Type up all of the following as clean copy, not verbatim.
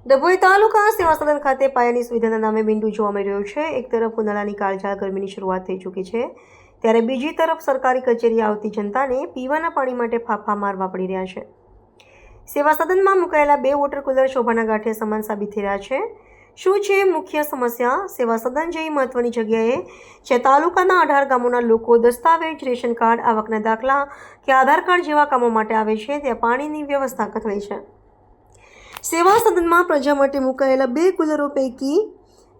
ડભોઈ તાલુકા સેવા સદન ખાતે પાયાની સુવિધાના નામે બિંદુ જોવા મળી રહ્યો છે। એક તરફ ઉનાળાની કાળઝાળ ગરમીની શરૂઆત થઈ ચૂકી છે, ત્યારે બીજી તરફ સરકારી કચેરી આવતી જનતાને પીવાના પાણી માટે ફાંફા મારવા પડી રહ્યા છે। સેવા સદનમાં મુકાયેલા 2 વોટર કુલર શોભાના ગાંઠિયા સમાન સાબિત થઈ રહ્યા છે। શું છે મુખ્ય સમસ્યા? સેવા સદન જેવી મહત્વની જગ્યાએ જે તાલુકાના 18 ગામોના લોકો દસ્તાવેજ, રેશન કાર્ડ, આવકના દાખલા કે આધાર કાર્ડ જેવા કામો માટે આવે છે, ત્યાં પાણીની વ્યવસ્થા કથળી છે। સેવા સદનમાં પ્રજા માટે મુકાયેલા 2 કુલરો પૈકી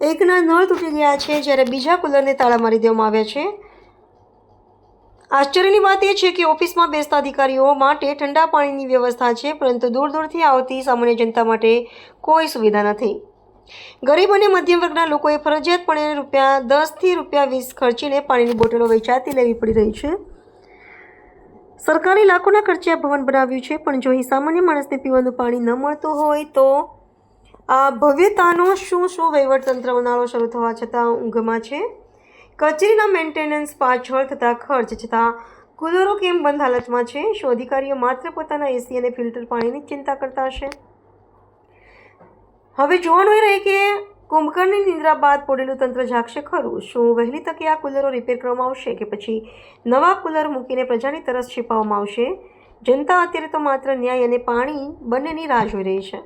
એકના નળ તૂટી ગયા છે, જ્યારે બીજા કુલરને તાળા મારી દેવામાં આવ્યા છે। આશ્ચર્યની વાત એ છે કે ઓફિસમાં બેસતા અધિકારીઓ માટે ઠંડા પાણીની વ્યવસ્થા છે, પરંતુ દૂર દૂરથી આવતી સામાન્ય જનતા માટે કોઈ સુવિધા નથી। ગરીબ અને મધ્યમ વર્ગના લોકોએ ફરજિયાતપણે ₹10 થી ₹20 ખર્ચીને પાણીની બોટલો વેચાતી લેવી પડી રહી છે। સરકારે લાખોના ખર્ચે આ ભવન બનાવ્યું છે, પણ જો અહીં સામાન્ય માણસને પીવાનું પાણી ન મળતું હોય તો આ ભવ્યતાનો શું વહીવટતંત્ર ઉનાળો શરૂ થવા છતાં ઊંઘમાં છે? કચેરીના મેન્ટેનન્સ પાછળ થતા ખર્ચ છતાં કુલરો કેમ બંધ હાલતમાં છે? શું અધિકારીઓ માત્ર પોતાના એસી અને ફિલ્ટર પાણીની જ ચિંતા કરતા હશે? હવે જોવાનું એ રહે કે કુંભકર્ણની નિંદ્રા બાદ પોડેલું તંત્ર જાગશે ખરું? શું વહેલી તકે આ કુલરો રિપેર કરવામાં આવશે કે પછી નવા કુલર મૂકીને પ્રજાની તરસ છીપાવવામાં આવશે? જનતા અત્યારે તો માત્ર ન્યાય અને પાણી બંનેની રાહ જોઈ રહી છે।